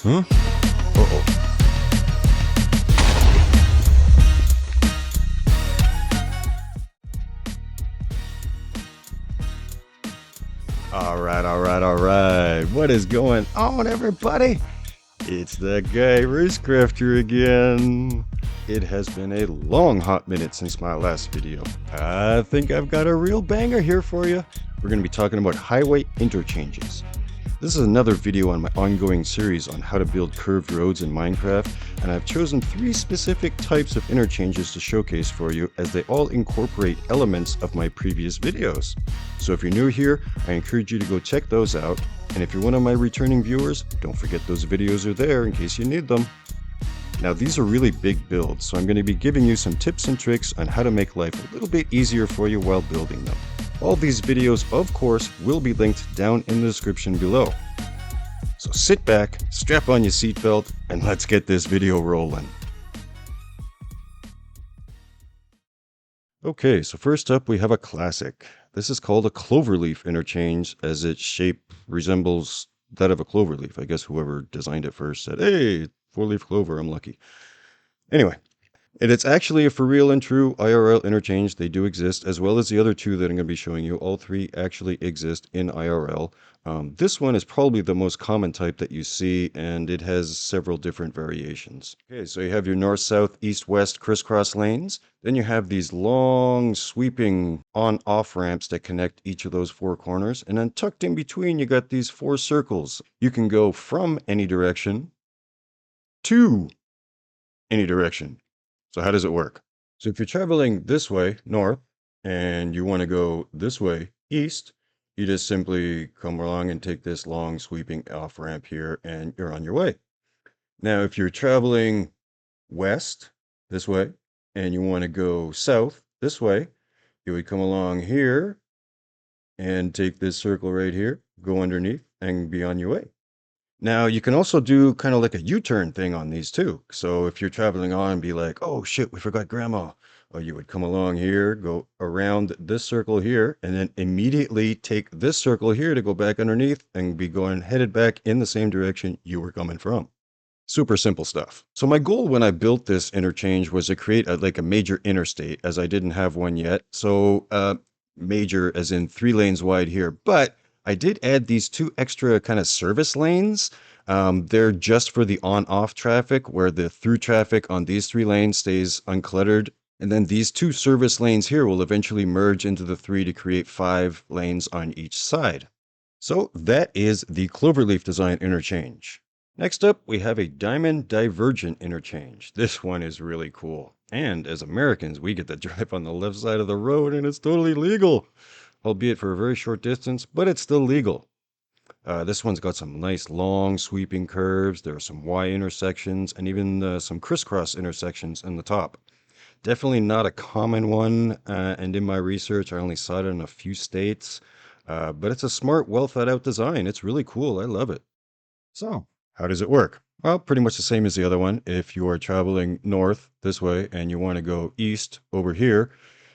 Huh? Uh-oh. All right. What is going on, everybody? It's the guy Roostcrafter again. It has been a long hot minute since my last video. I think I've got a real banger here for you. We're going to be talking about highway interchanges. This is another video on my ongoing series on how to build curved roads in Minecraft, and I've chosen 3 specific types of interchanges to showcase for you as they all incorporate elements of my previous videos. So if you're new here, I encourage you to go check those out, and if you're one of my returning viewers, don't forget those videos are there in case you need them. Now these are really big builds, so I'm going to be giving you some tips and tricks on how to make life a little bit easier for you while building them. All these videos, of course, will be linked down in the description below. So sit back, strap on your seatbelt, and let's get this video rolling. Okay, so first up we have a classic. This is called a Cloverleaf interchange, as its shape resembles that of a cloverleaf. I guess whoever designed it first said, hey, 4-leaf clover, I'm lucky. Anyway. And it's actually a for real and true IRL interchange. They do exist, as well as the other 2 that I'm going to be showing you. All 3 actually exist in IRL. This one is probably the most common type that you see, and it has several different variations. Okay, so you have your north, south, east, west crisscross lanes. Then you have these long sweeping on-off ramps that connect each of those 4 corners. And then tucked in between, you got these 4 circles. You can go from any direction to any direction. So how does it work? So if you're traveling this way, north, and you want to go this way, east, you just simply come along and take this long sweeping off ramp here and you're on your way. Now, if you're traveling west, this way, and you want to go south, this way, you would come along here and take this circle right here, go underneath and be on your way. Now, you can also do kind of like a U-turn thing on these too. So if you're traveling on and be like, oh shit, we forgot grandma. Or you would come along here, go around this circle here, and then immediately take this circle here to go back underneath and be going headed back in the same direction you were coming from. Super simple stuff. So my goal when I built this interchange was to create like a major interstate, as I didn't have one yet. So major as in 3 lanes wide here, but I did add these 2 extra kind of service lanes. They're just for the on-off traffic, where the through traffic on these 3 lanes stays uncluttered. And then these 2 service lanes here will eventually merge into the 3 to create 5 lanes on each side. So that is the Cloverleaf design interchange. Next up, we have a diamond divergent interchange. This one is really cool. And as Americans, we get to drive on the left side of the road and it's totally legal. Albeit for a very short distance, but it's still legal. This one's got some nice long sweeping curves. There are some Y intersections and even some crisscross intersections in the top. Definitely not a common one, and in my research I only saw it in a few states, but it's a smart, well thought out design. It's really cool. I love it. So, how does it work? Well, pretty much the same as the other one. If you are traveling north this way and you want to go east over here,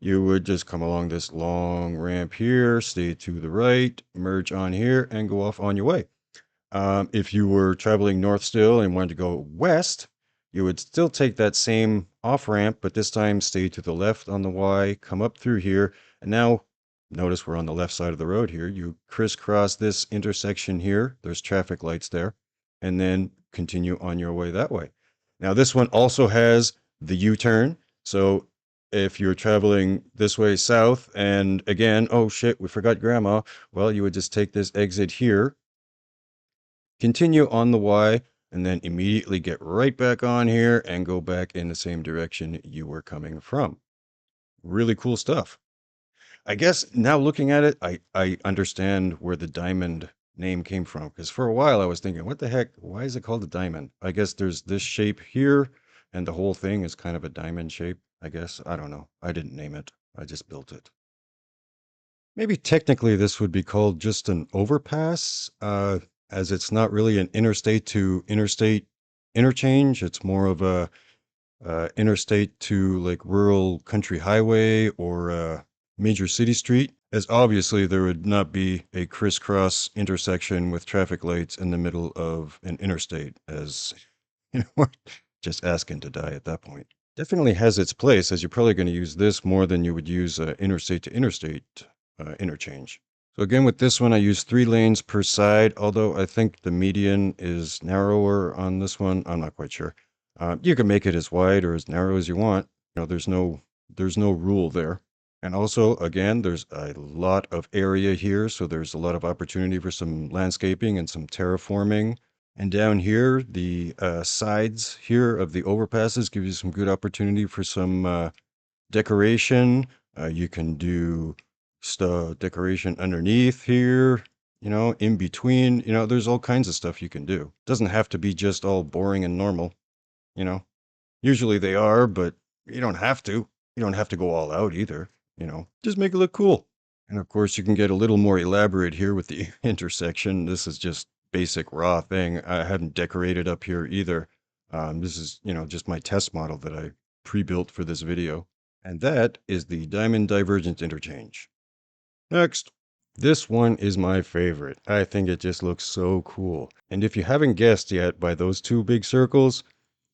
you would just come along this long ramp here, stay to the right, merge on here, and go off on your way. If you were traveling north still and wanted to go west, you would still take that same off ramp, but this time stay to the left on the Y, come up through here, and now notice we're on the left side of the road here. You crisscross this intersection here. There's traffic lights there, and then continue on your way that way. Now this one also has the U-turn. So if you're traveling this way south and again, oh shit, we forgot grandma. Well, you would just take this exit here, continue on the Y, and then immediately get right back on here and go back in the same direction you were coming from. Really cool stuff. I guess now looking at it, I understand where the diamond name came from, because for a while I was thinking, what the heck, why is it called a diamond? I guess there's this shape here and the whole thing is kind of a diamond shape, I guess. I don't know. I didn't name it. I just built it. Maybe technically this would be called just an overpass, as it's not really an interstate to interstate interchange. It's more of a interstate to like rural country highway or major city street, as obviously there would not be a crisscross intersection with traffic lights in the middle of an interstate, as just asking to die at that point. Definitely has its place, as you're probably going to use this more than you would use interstate to interstate interchange. So again, with this one, I use 3 lanes per side, although I think the median is narrower on this one. I'm not quite sure. You can make it as wide or as narrow as you want. There's no rule there. And also, again, there's a lot of area here, so there's a lot of opportunity for some landscaping and some terraforming. And down here, the sides here of the overpasses give you some good opportunity for some decoration. You can do decoration underneath here, in between. There's all kinds of stuff you can do. Doesn't have to be just all boring and normal, you know. Usually they are, but you don't have to. You don't have to go all out either, Just make it look cool. And of course, you can get a little more elaborate here with the intersection. This is just basic raw thing. I haven't decorated up here either. This is, just my test model that I pre-built for this video. And that is the Diamond Divergent Interchange. Next. This one is my favorite. I think it just looks so cool. And if you haven't guessed yet by those 2 big circles,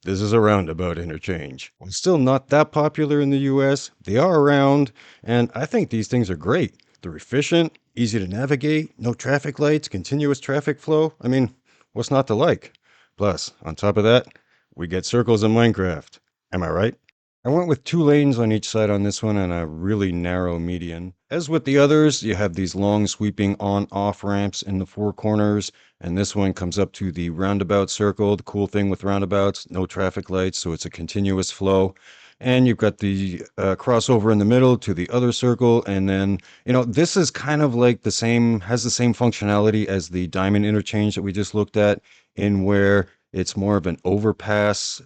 this is a roundabout interchange. While still not that popular in the US, they are around, and I think these things are great. They're efficient, easy to navigate, no traffic lights, continuous traffic flow. I mean, what's not to like? Plus, on top of that, we get circles in Minecraft. Am I right? I went with 2 lanes on each side on this one and a really narrow median. As with the others, you have these long sweeping on-off ramps in the 4 corners, and this one comes up to the roundabout circle. The cool thing with roundabouts, no traffic lights, so it's a continuous flow. And you've got the crossover in the middle to the other circle, and then, this is kind of like has the same functionality as the diamond interchange that we just looked at, in where it's more of an overpass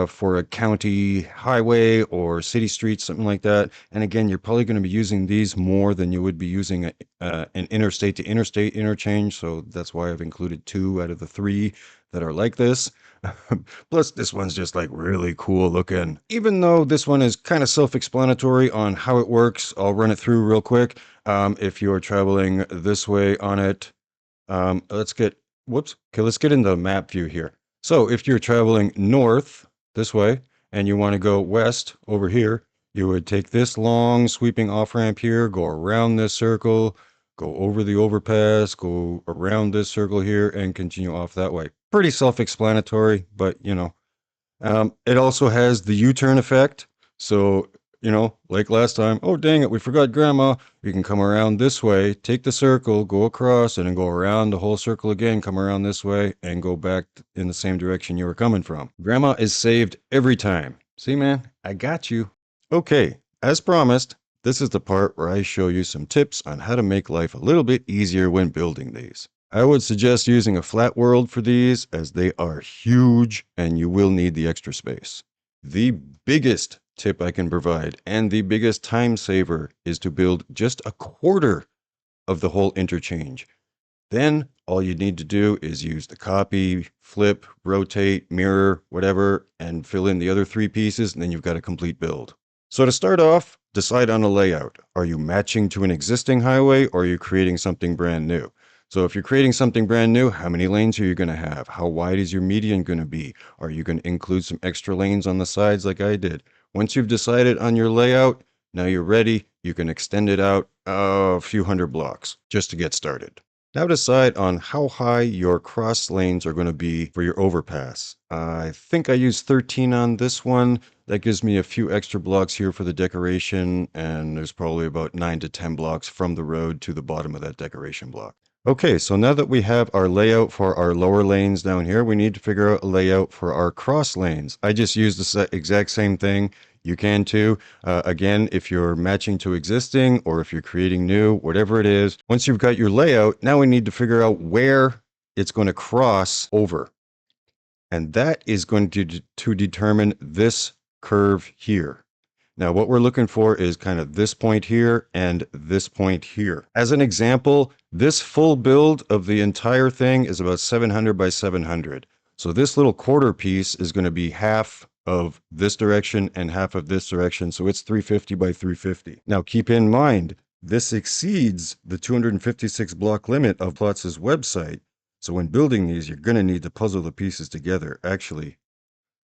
for a county highway or city street, something like that. And again, you're probably going to be using these more than you would be using an interstate to interstate interchange. So that's why I've included 2 out of the 3 that are like this. Plus, this one's just like really cool looking. Even though this one is kind of self-explanatory on how it works, I'll run it through real quick. If you're traveling this way on it, let's get into the map view here. So if you're traveling north this way and you want to go west over here, you would take this long sweeping off ramp here, go around this circle, go over the overpass, go around this circle here, and continue off that way. Pretty self-explanatory, but it also has the U-turn effect. So, like last time, oh dang it, we forgot grandma. You can come around this way, take the circle, go across, and then go around the whole circle again, come around this way, and go back in the same direction you were coming from. Grandma is saved every time. See, man, I got you. Okay, as promised, this is the part where I show you some tips on how to make life a little bit easier when building these. I would suggest using a flat world for these, as they are huge and you will need the extra space. The biggest tip I can provide, and the biggest time saver, is to build just a quarter of the whole interchange. Then all you need to do is use the copy, flip, rotate, mirror, whatever, and fill in the other 3 pieces, and then you've got a complete build. So to start off, decide on a layout. Are you matching to an existing highway, or are you creating something brand new? So if you're creating something brand new, how many lanes are you going to have? How wide is your median going to be? Are you going to include some extra lanes on the sides like I did? Once you've decided on your layout, now you're ready. You can extend it out a few hundred blocks just to get started. Now decide on how high your cross lanes are going to be for your overpass. I think I used 13 on this one. That gives me a few extra blocks here for the decoration, and there's probably about 9 to 10 blocks from the road to the bottom of that decoration block. Okay, so now that we have our layout for our lower lanes down here, we need to figure out a layout for our cross lanes. I just used the exact same thing. You can too. Again, if you're matching to existing or if you're creating new, whatever it is, once you've got your layout, now we need to figure out where it's going to cross over. And that is going to determine this curve here. Now, what we're looking for is kind of this point here and this point here. As an example, this full build of the entire thing is about 700 by 700. So this little quarter piece is going to be half of this direction and half of this direction. So it's 350 by 350. Now keep in mind, this exceeds the 256 block limit of Plotz's website. So when building these, you're going to need to puzzle the pieces together. Actually,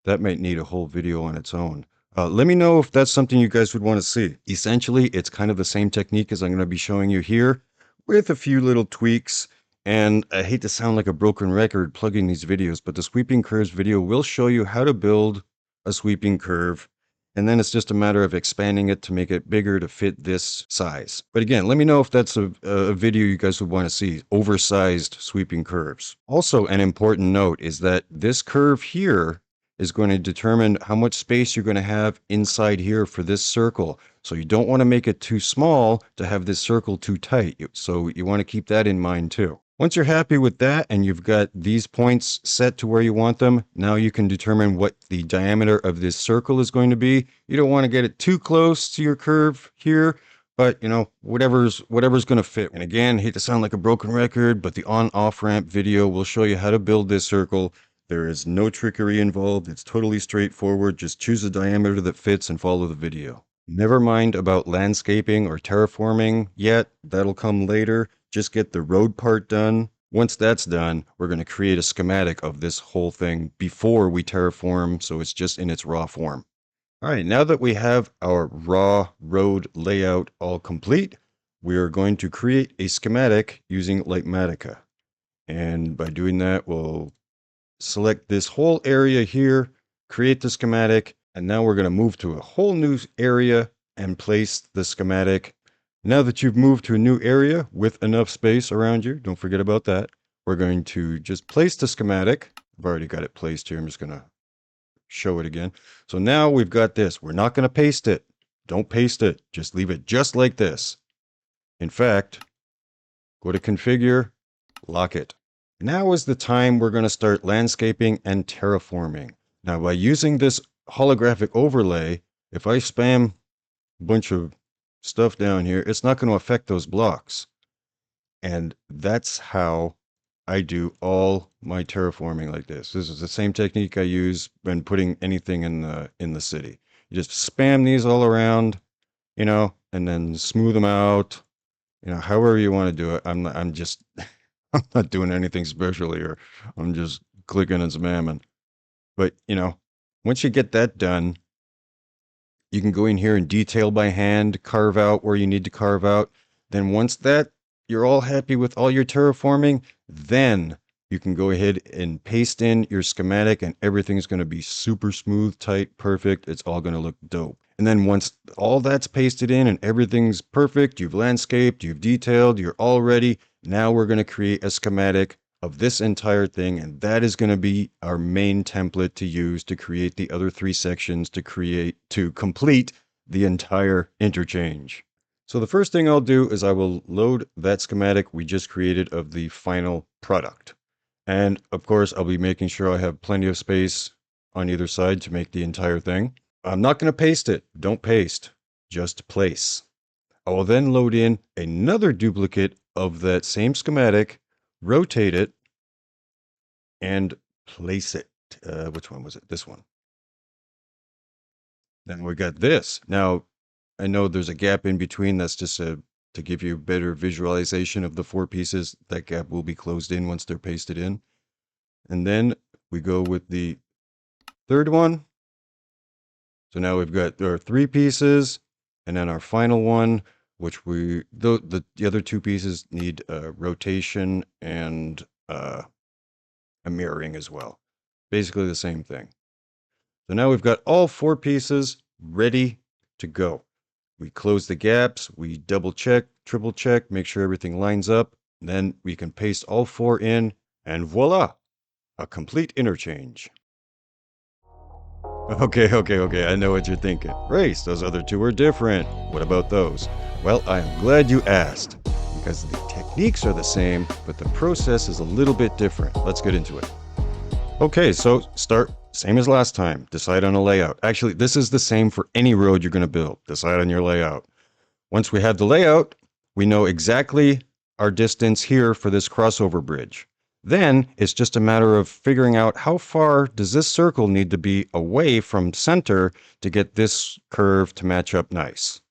that might need a whole video on its own. Let me know if that's something you guys would want to see. Essentially, it's kind of the same technique as I'm going to be showing you here with a few little tweaks. And I hate to sound like a broken record plugging these videos, but the sweeping curves video will show you how to build a sweeping curve. And then it's just a matter of expanding it to make it bigger to fit this size. But again, let me know if that's a video you guys would want to see, oversized sweeping curves. Also, an important note is that this curve here is going to determine how much space you're going to have inside here for this circle. So you don't want to make it too small to have this circle too tight. So you want to keep that in mind too. Once you're happy with that and you've got these points set to where you want them, now you can determine what the diameter of this circle is going to be. You don't want to get it too close to your curve here, but you know, whatever's going to fit. And again, hate to sound like a broken record, but the on-off ramp video will show you how to build this circle. There is no trickery involved. It's totally straightforward. Just choose a diameter that fits and follow the video. Never mind about landscaping or terraforming yet. That'll come later. Just get the road part done. Once that's done, we're going to create a schematic of this whole thing before we terraform, so it's just in its raw form. All right, now that we have our raw road layout all complete, we are going to create a schematic using Litematica. And by doing that, we'll select this whole area here, create the schematic, and now we're going to move to a whole new area and place the schematic. Now that you've moved to a new area with enough space around you, don't forget about that, we're going to just place the schematic. I've already got it placed here. I'm just going to show it again. So now we've got this. We're not going to paste it. Don't paste it. Just leave it just like this. In fact, go to Configure, lock it. Now is the time we're going to start landscaping and terraforming. Now, by using this holographic overlay, if I spam a bunch of stuff down here, it's not going to affect those blocks. And that's how I do all my terraforming like this. This is the same technique I use when putting anything in the city. You just spam these all around, you know, and then smooth them out, you know, however you want to do it. I'm just I'm not doing anything special here. I'm just clicking and spamming. But, you know, once you get that done, you can go in here and detail by hand, carve out where you need to carve out. Then once that you're all happy with all your terraforming, then you can go ahead and paste in your schematic and everything's going to be super smooth, tight, perfect. It's all going to look dope. And then once all that's pasted in and everything's perfect, you've landscaped, you've detailed, you're all ready. Now we're going to create a schematic of this entire thing, and that is going to be our main template to use to create the other 3 sections to complete the entire interchange. So the first thing I'll do is I will load that schematic we just created of the final product. And of course, I'll be making sure I have plenty of space on either side to make the entire thing. I'm not going to paste it. Don't paste, just place. I will then load in another duplicate of that same schematic, rotate it, and place it. Which one was it? This one. Then we got this. Now, I know there's a gap in between. That's just to give you better visualization of the 4 pieces. That gap will be closed in once they're pasted in. And then we go with the third one. So now we've got our 3 pieces, and then our final one, which the other 2 pieces need rotation and a mirroring as well. Basically the same thing. So now we've got all 4 pieces ready to go. We close the gaps, we double check, triple check, make sure everything lines up. Then we can paste all 4 in, and voila, a complete interchange. Okay, I know what you're thinking. Race, those other 2 are different. What about those? Well, I am glad you asked, because the techniques are the same, but the process is a little bit different. Let's get into it. Okay, so start same as last time. Decide on a layout. Actually, this is the same for any road you're going to build. Decide on your layout. Once we have the layout, we know exactly our distance here for this crossover bridge. Then it's just a matter of figuring out how far does this circle need to be away from center to get this curve to match up nice.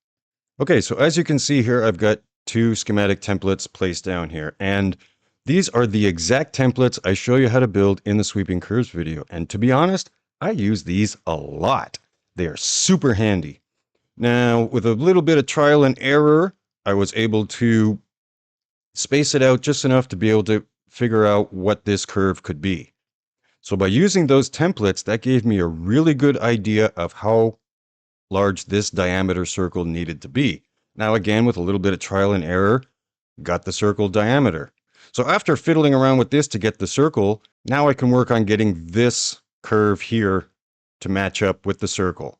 Okay, so as you can see here, I've got two schematic templates placed down here, and these are the exact templates I show you how to build in the sweeping curves video. And to be honest, I use these a lot. They are super handy. Now, with a little bit of trial and error, I was able to space it out just enough to be able to figure out what this curve could be. So by using those templates, that gave me a really good idea of how large this diameter circle needed to be. Now again, with a little bit of trial and error, got the circle diameter. So after fiddling around with this to get the circle, now I can work on getting this curve here to match up with the circle.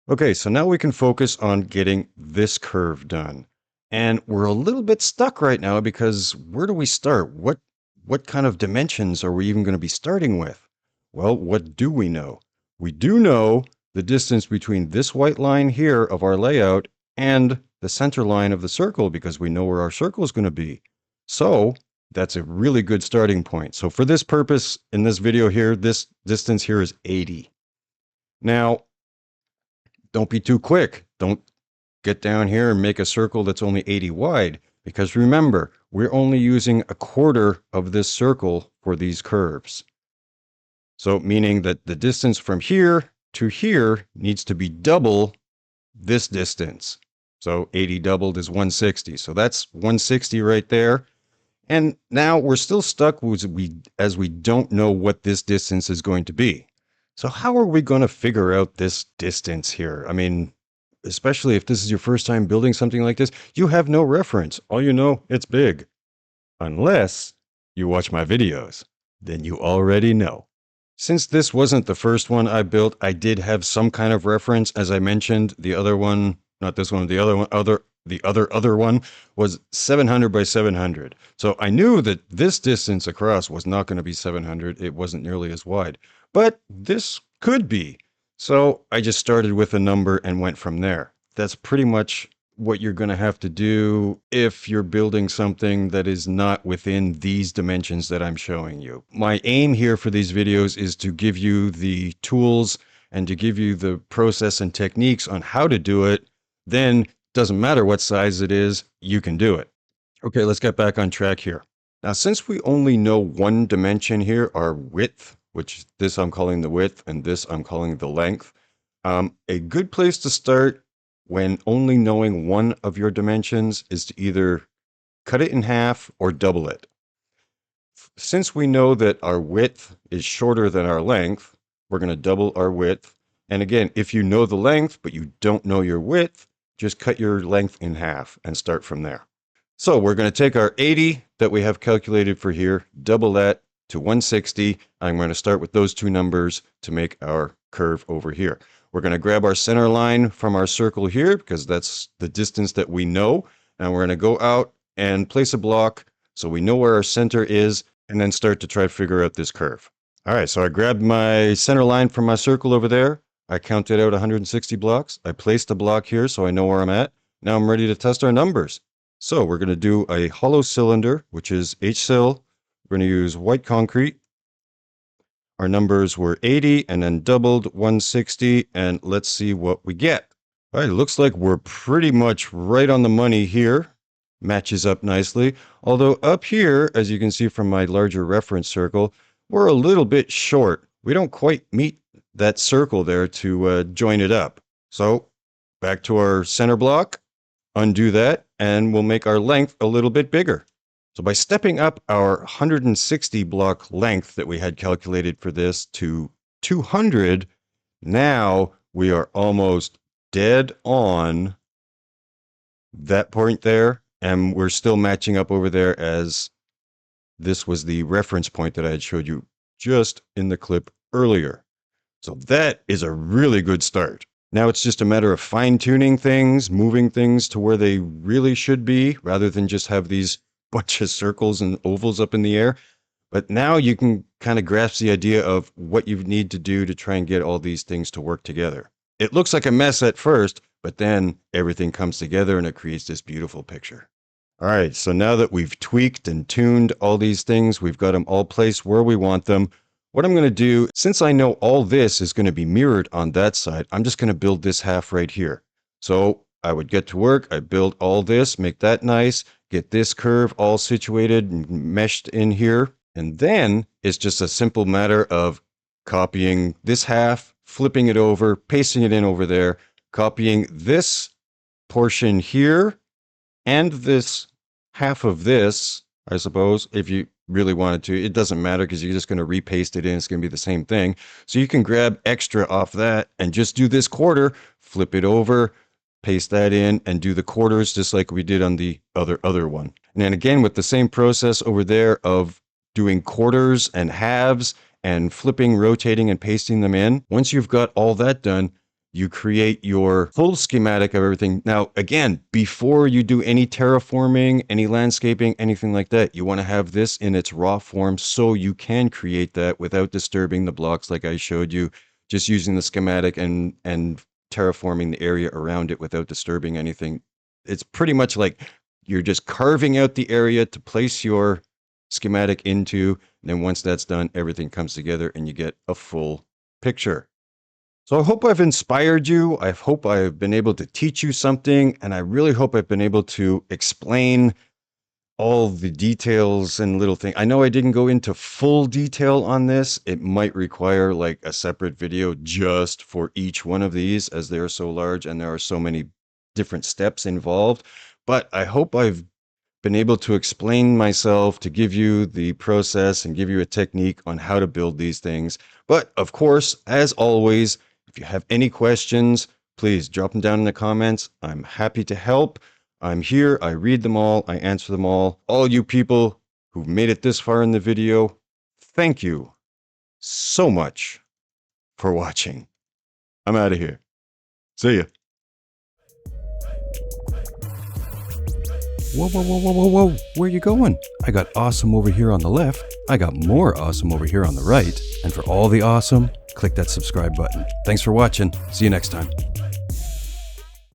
Okay, so now we can focus on getting this curve done. And we're a little bit stuck right now because where do we start? What kind of dimensions are we even going to be starting with? Well, what do we know? We do know the distance between this white line here of our layout and the center line of the circle because we know where our circle is going to be. So that's a really good starting point. So for this purpose, in this video here, this distance here is 80. Now, don't be too quick. Don't get down here and make a circle that's only 80 wide, because remember, we're only using a quarter of this circle for these curves. So meaning that the distance from here to here needs to be double this distance. So 80 doubled is 160. So that's 160 right there. And now we're still stuck as we don't know what this distance is going to be. So how are we going to figure out this distance here? I mean, especially if this is your first time building something like this, you have no reference. All you know, it's big. Unless you watch my videos, then you already know. Since this wasn't the first one I built, I did have some kind of reference. As I mentioned, the other one, not this one, the other one was 700 by 700. So I knew that this distance across was not going to be 700. It wasn't nearly as wide, but this could be. So I just started with a number and went from there. That's pretty much what you're going to have to do if you're building something that is not within these dimensions that I'm showing you. My aim here for these videos is to give you the tools and to give you the process and techniques on how to do it. Then doesn't matter what size it is, you can do it. Okay, let's get back on track here. Now, since we only know one dimension here, our width, which this I'm calling the width and this I'm calling the length, a good place to start when only knowing one of your dimensions is to either cut it in half or double it. Since we know that our width is shorter than our length, we're going to double our width. And again, if you know the length, but you don't know your width, just cut your length in half and start from there. So we're going to take our 80 that we have calculated for here, double that to 160. I'm going to start with those two numbers to make our curve over here. We're going to grab our center line from our circle here because that's the distance that we know. And we're going to go out and place a block so we know where our center is and then start to try to figure out this curve. All right, so I grabbed my center line from my circle over there. I counted out 160 blocks. I placed a block here so I know where I'm at. Now I'm ready to test our numbers. So we're going to do a hollow cylinder, which is HCil. We're going to use white concrete. Our numbers were 80 and then doubled 160, and let's see what we get. All right, looks like we're pretty much right on the money here. Matches up nicely. Although up here, as you can see from my larger reference circle, we're a little bit short. We don't quite meet that circle there to join it up. So back to our center block, undo that, and we'll make our length a little bit bigger. So by stepping up our 160 block length that we had calculated for this to 200, now we are almost dead on that point there, and we're still matching up over there as this was the reference point that I had showed you just in the clip earlier. So that is a really good start. Now it's just a matter of fine-tuning things, moving things to where they really should be, rather than just have these bunch of circles and ovals up in the air. But now you can kind of grasp the idea of what you need to do to try and get all these things to work together. It looks like a mess at first, but then everything comes together and it creates this beautiful picture. All right, so now that we've tweaked and tuned all these things, we've got them all placed where we want them. What I'm going to do, since I know all this is going to be mirrored on that side, I'm just going to build this half right here. So I would get to work, I build all this, make that nice, get this curve all situated and meshed in here. And then it's just a simple matter of copying this half, flipping it over, pasting it in over there, copying this portion here, and this half of this, I suppose, if you really wanted to. It doesn't matter because you're just going to repaste it in. It's going to be the same thing. So you can grab extra off that and just do this quarter, flip it over, paste that in, and do the quarters just like we did on the other one. And then again, with the same process over there of doing quarters and halves and flipping, rotating, and pasting them in. Once you've got all that done, you create your full schematic of everything. Now, again, before you do any terraforming, any landscaping, anything like that, you want to have this in its raw form so you can create that without disturbing the blocks like I showed you, just using the schematic and terraforming the area around it without disturbing anything. It's pretty much like you're just carving out the area to place your schematic into. And then once that's done, everything comes together and you get a full picture. So I hope I've inspired you. I hope I've been able to teach you something. And I really hope I've been able to explain all the details and little things. I know I didn't go into full detail on this. It might require like a separate video just for each one of these, as they're so large and there are so many different steps involved. But I hope I've been able to explain myself, to give you the process and give you a technique on how to build these things. But of course, as always, if you have any questions, please drop them down in the comments. I'm happy to help. I'm here. I read them all. I answer them all. All you people who've made it this far in the video, thank you so much for watching. I'm out of here. See ya. Whoa, whoa, whoa, whoa, whoa, whoa. Where are you going? I got awesome over here on the left. I got more awesome over here on the right. And for all the awesome, click that subscribe button. Thanks for watching. See you next time.